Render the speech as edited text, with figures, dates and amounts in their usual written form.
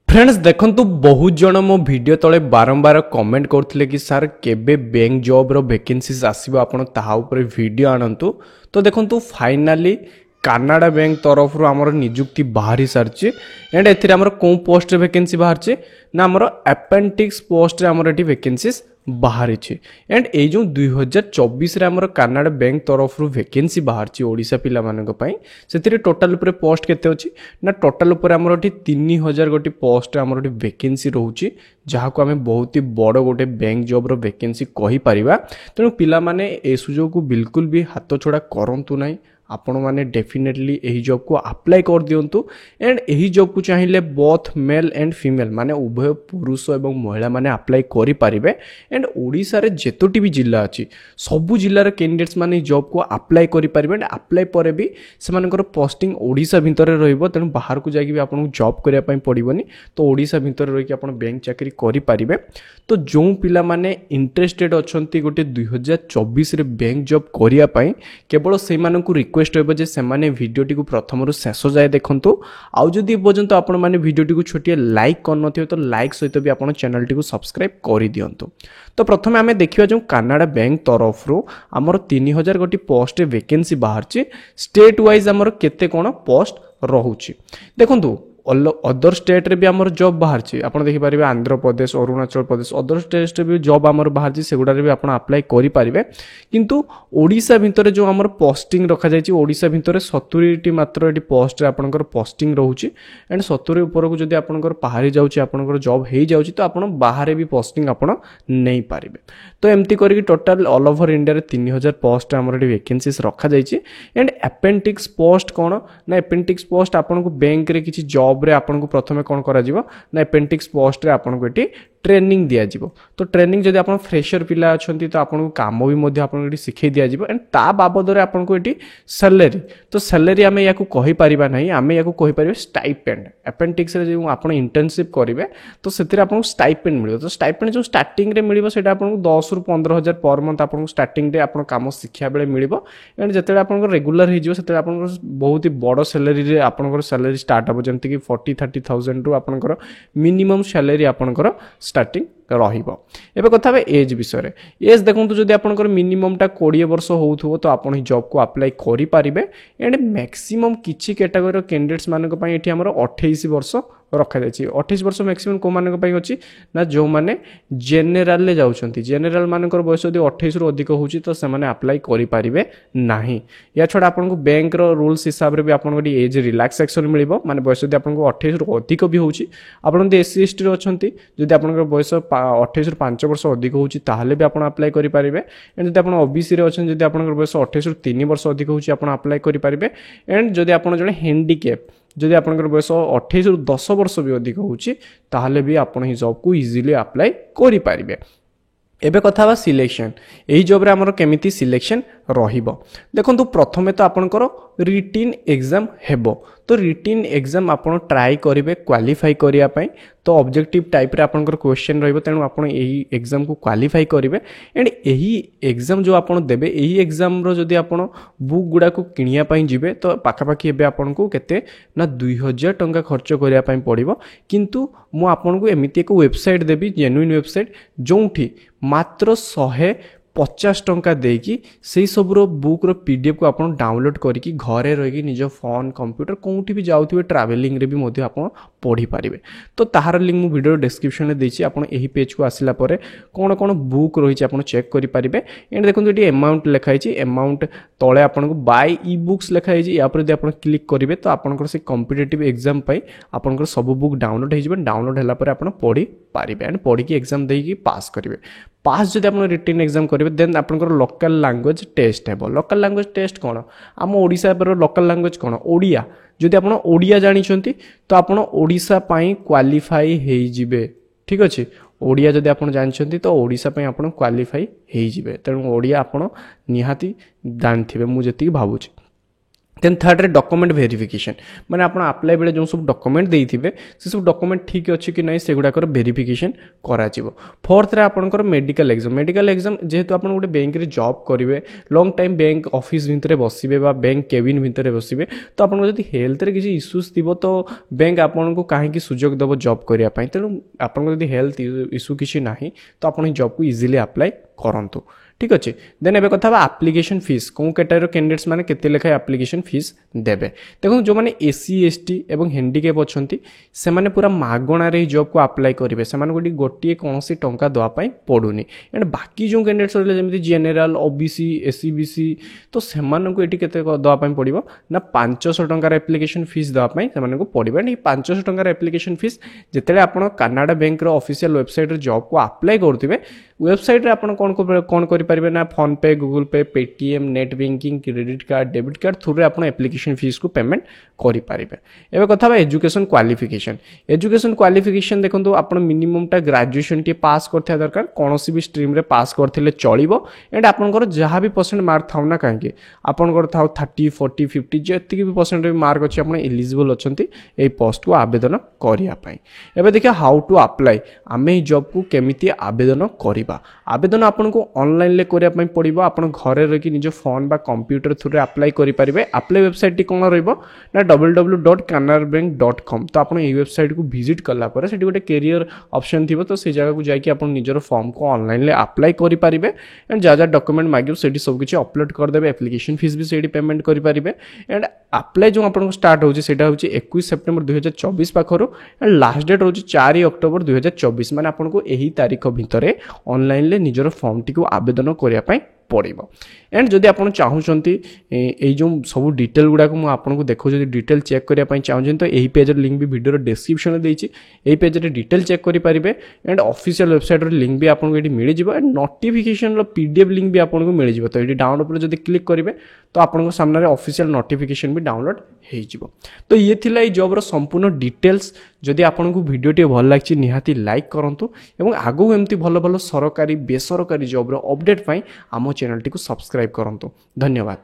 Friends देखंतु बहुत जन मो वीडियो तले बारंबार कमेंट करथिले कि सर केबे बैंक जॉब रो वैकेंसीज आसीबो आपण ताहा ऊपर वीडियो आनंतु। तो देखंतु फाइनली कानाडा बैंक तरफ रो हमर नियुक्ति बाहरी सारची एंड एथिरे हमर को पोस्ट रे वैकेंसी बाहरची ना हमर अपेंडिक्स पोस्ट रे हमर एटी वैकेंसीज बाहरी एंड ए जो 2024 रे हमर कानाडा बैंक तरफ रु वैकेंसी बाहरची ओडिसा पिला मानक पई सेतिरे टोटल ऊपर पोस्ट केते अछि ना टोटल ऊपर हमर एटी 3000 गोटी पोस्ट हमर एटी वैकेंसी रहउची जहा को हमें बहुत ही बड़ गोटे बैंक जॉब रो वैकेंसी कहि परिबा। तेनु पिला माने ए सुजोग को बिल्कुल भी हाथ छोड़ा करंतु नाही। आपण माने डेफिनेटली एही जॉब को अप्लाई कर दियंतु एंड एही जॉब को चाहिए बोथ मेल एंड फीमेल माने उभय पुरुष एवं महिला माने अप्लाई करि पारिबे। एंड ओडिसा रे जेतोटी भी जिल्ला अछि सबु जिल्ला रे कैंडिडेट्स माने जॉब को अप्लाई करि पारिबे एंड अप्लाई परे भी सेमानकर पोस्टिंग ओडिसा भितर रहइबो। तेनु बाहर को जाकी भी आपन जॉब करिया पई पड़िबोनी तो ओडिसा भितर रहि कि आपन बैंक चाकरी करि पारिबे। तो जो पिला माने इंटरेस्टेड अछंती गोटे 2024 रे बैंक जॉब करिया पई केवल से मानकु रिक्वेस्ट होबो जे से माने वीडियोटी को प्रथम रु शेष जाय देखंतु। आउ जदि पर्यंत आपण माने वीडियोटी को छोटिया लाइक करनथियो तो लाइक सहित भी आपण चैनल टी को सब्सक्राइब करि दियंतु। तो प्रथम आमे देखिबा जो कानाडा बैंक तरफ रु हमर 3000 गोटी पोस्ट वैकेंसी बाहरची स्टेट वाइज हमर केते कोन पोस्ट रहउची देखंतु। अदर स्टेट रे भी हमर जॉब बाहर छी आपण देखि परिबे आंध्र प्रदेश अरुणाचल प्रदेश अदर स्टेट रे भी जॉब हमर बाहर छी सेगुडा रे भी आपण अप्लाई करि परिबे। किंतु ओडिसा भितर जो हमर पोस्टिंग रखा जाय छी ओडिसा भितर 70 टी मात्र एटी पोस्ट रे आपनकर पोस्टिंग रहउची एंड 70 ऊपर को जदी आपनकर पहारी जाउची आपनकर जॉब हेई जाउची तो आपण बाहर भी पोस्टिंग आपण नै पारिबे। तो एम्ति करी टोटल ऑल ओवर इंडिया रे 3000 पोस्ट हमर एटी वैकेंसीज रखा जाय छी। एंड अपेंडिक्स पोस्ट कोन ना अपेंडिक्स पोस्ट आपण को बैंक रे किछि जॉब रे आपन को प्रथमे कोन करा जिवो ना अपेंडिक्स पोस्ट रे आपन को एटी ट्रेनिंग दिया जिवो। तो ट्रेनिंग जदि आपन फ्रेशर पिला अछंती तो आपन को काम भी मध्ये आपन एटी सिखै दिया जिवो एंड ता बाबद रे आपन को एटी सैलरी तो सैलरी हमें याकू कहि परिबा नाही हमें याकू कहि परिबे स्टाइपेंड। अपेंडिक्स रे जो आपन इंटर्नशिप करिवे तो सेतिर आपन को स्टाइपेंड मिलियो। तो स्टाइपेंड जो स्टार्टिंग रे मिलिबो सेटा आपन को 10 रु 15000 पर मंथ आपन को स्टार्टिंग रे आपन काम सिखिया बेले मिलिबो एंड जते आपन को रेगुलर हे जिवो सेते आपन को बहुत ही बड़ सैलरी रे आपन को सैलरी स्टार्ट हो जेंति कि 40-30,000 रु आपन को मिनिमम सैलरी आपन को स्टार्टिंग रहिबो। एबे कथा बे एज विषय रे एज देखंतु जदि आपनकर मिनिमम टा 20 वर्ष होउथो तो आपन ही जॉब को अप्लाई करि पारिबे। एंड मैक्सिमम किछि कैटेगरी कैंडिडेट्स मानक पई एठी हमर 28 वर्ष रखा जाय छी। 28 वर्ष मैक्सिमम को मानक पई अछि ना जो माने जनरल ले जाउछंती जनरल मानकर बयस यदि 28 रु अधिक होउची तो से माने अप्लाई करि पारिबे नाही। या छोडा आपन को बैंक रो रूल्स हिसाब रे भी आपन को एज रिलैक्सेशन मिलिबो माने बयस यदि आपन को 28 रु अधिक भी होउची आपन एससी एसटी रे अछंती जदि आपन को बयस 28 रु 5 वर्ष अधिक होउची ताहले भी आपन अप्लाई करि पारिबे। एंड जदि आपन ओबीसी रे अछन जदि आपन बयस 28 रु 3 वर्ष अधिक होउची आपन अप्लाई करि पारिबे। एंड जदि आपन जने हैंडीकैप जदि आपन बयस 28 रु 10 वर्ष भी अधिक होउची ताहले भी आपन ही जॉब को इजीली अप्लाई करि पारिबे। एबे कथा बा सिलेक्शन एही जॉब रे हमर केमिति सिलेक्शन रहिबो देखंतु। प्रथमे तो आपनकर रिटिन एग्जाम हेबो तो रिटिन एग्जाम आपन ट्राई करिवे क्वालिफाई करिया पई तो ऑब्जेक्टिव टाइप रे आपनकर क्वेश्चन रहिबो तेनु आपन एही एग्जाम को क्वालिफाई करिवे। एंड एही एग्जाम जो आपन देबे एही एग्जाम रो जदि आपन बुक गुडा को किनिया पई जिवे तो पाखा पाखी एबे आपन को केते ना 2000 टंका खर्च करिया पई पड़िबो। किंतु मु आपन को एमिति एक वेबसाइट देबी जेन्युइन वेबसाइट जोंठी मात्र 150 टंका देकी से सब रो बुक रो पीडीएफ को आपन डाउनलोड करके घरे रही निज फोन कंप्यूटर कोठी भी जाउथिबे ट्रैवलिंग रे भी मध्ये आपन पढ़ी पारिबे। तो ताहार लिंक मु वीडियो डिस्क्रिप्शन में देछि आपन एही पेज को आसिला परे कोन कोन बुक रही आपन चेक करि पारिबे। एंड देखंतु एटी अमाउंट लिखाई छि अमाउंट तळे आपन को बाय ई बुक्स लिखाई छि या पर यदि आपन क्लिक करिवे तो आपन को से कॉम्पिटिटिव एग्जाम पई आपन को सब बुक डाउनलोड हे जिबे। डाउनलोड हला परे आपन पढ़ी पारिबे एंड पढ़ी की एग्जाम देकी पास करिवे। पास जदि आपन रिटन एग्जाम करिवे देन आपन को लोकल लैंग्वेज टेस्ट हेबो। लोकल लैंग्वेज टेस्ट कोन हम ओडिसा पर लोकल लैंग्वेज कोन ओडिया जदि आपन ओडिया जानि छंती तो आपन ओडिसा पई क्वालिफाई हेई जिबे। ठीक अछि ओडिया जदि आपन जानि छंती तो ओडिसा पई आपन क्वालिफाई हेई जिबे। तेनु ओडिया आपन निहाती जानथिबे मु जति भाबुछि। देन थर्ड रे डॉक्यूमेंट वेरिफिकेशन माने आपण अप्लाई बेले जो सब डॉक्यूमेंट देइथिबे से सब डॉक्यूमेंट ठीक अछि कि नै सेगुडा कर वेरिफिकेशन करा जिवो। फोर्थ रे आपनकर मेडिकल एग्जाम जेहेतु आपण गोटे बैंक रे जॉब करिवे लॉन्ग टाइम बैंक ऑफिस भितरे बसिबे बा बैंक केबिन भितरे बसिबे तो आपण जदि हेल्थ रे किछि इश्यूज थिबो तो बैंक आपण को काहे कि सुजोग दबो जॉब करिया पई तेनु आपण जदि हेल्थ इश्यू किछि नाही तो आपण जॉब को इजीली अप्लाई करंतु। ठीक अच्छे देन एबे कथा एप्लिकेशन फीस कौन कैटेगरी कैंडिडेट्स माने केते लेखा एप्लिकेशन फीस देबे देखो जो माने एससी एसटी एवं हैंडीकैप अछंती से माने पूरा मागणा रे जॉब को अप्लाई करिवे से माने गोटी कोनसी टंका दवा पई पडुनी एंड बाकी जो कैंडिडेट्स रहले जेमिति जनरल ओबीसी एससी बीसी तो से माने को एटी केते दवा पई पडिबो ना 500 टंका एप्लिकेशन फीस दवा पई से माने को पडिबो एंड 500 टंका एप्लिकेशन फीस जेतेले आपण कनाडा बैंक रो ऑफिशियल वेबसाइट रे जॉब को अप्लाई करथिबे वेबसाइट रे आपण कोन करि पारिबे ना फोन पे गूगल पे Paytm net banking credit card debit card through रे आपण एप्लिकेशन फीस को पेमेंट करि पारिबे। एबे कथा बा एजुकेशन क्वालिफिकेशन देखंतु आपण मिनिमम टा ग्रेजुएशन टी पास करथिया दरकार कोनोसी भी स्ट्रीम रे पास करथिले चलिबो एंड आपनकर जहां भी परसेंट मार्क थाउ ना काहे आपनकर थाउ 30 40 50 जेतिक भी परसेंट रे मार्क अछि आपण एलिजिबल अछंती ए पोस्ट को आवेदन करिया पई। एबे देखिया हाउ टू अप्लाई आमे जॉब को केमिति आवेदन करिबा आवेदन आपण को ऑनलाइन ले करिया पई पड़िबो आपण घरे रही कि निज फोन बा कंप्यूटर थ्रू रे अप्लाई करि परिबे। अप्लाई वेबसाइट टी कोन रहइबो ना www.canarabank.com तो आपण ए वेबसाइट को विजिट करला पर सेठी गोटे करियर ऑप्शन थिबो तो से जगह को जाई कि आपण निजर फॉर्म को ऑनलाइन ले अप्लाई करि परिबे एंड जा डॉक्यूमेंट मागियो सेठी सब किछि अपलोड कर देबे एप्लिकेशन फीस भी सेठी पेमेंट करि परिबे एंड अप्लाई जो आपण को स्टार्ट होछि सेटा होछि 21 सेप्टेम्बर 2024 पाखरो एंड लास्ट डेट होछि 4 अक्टोबर 2024 माने आपण को एही तारीख भितरे ऑनलाइन ले निजर फॉर्म टी को आवेदन करिया पई पड़िबो एंड जदि आपण चाहुचंती ए जो सब डिटेल गुडा को मु आपन को देखो जदि डिटेल चेक करिया पई चाहुचन तो एही पेज रे लिंक भी वीडियो रो डिस्क्रिप्शन रे देछि एही पेज रे डिटेल चेक करि परिबे एंड ऑफिशियल वेबसाइट रो लिंक भी आपन को एठी मिलि जिवो एंड नोटिफिकेशन रो पीडीएफ लिंक भी आपन को मिलि जिवो तो एठी डाउनलोड पर जदि क्लिक करिवे तो आपन को सामने रे ऑफिशियल नोटिफिकेशन भी डाउनलोड हेइ जिवो। तो ये थिला ए जॉब रो संपूर्ण डिटेल्स जदि आपन को वीडियो टी भल लागछि निहाती लाइक करंतु एवं आगो एमती भलो भलो सरकारी बेसरकारी जॉब रो अपडेट पई आमो चैनल टी को सब्सक्राइब करंतु। धन्यवाद।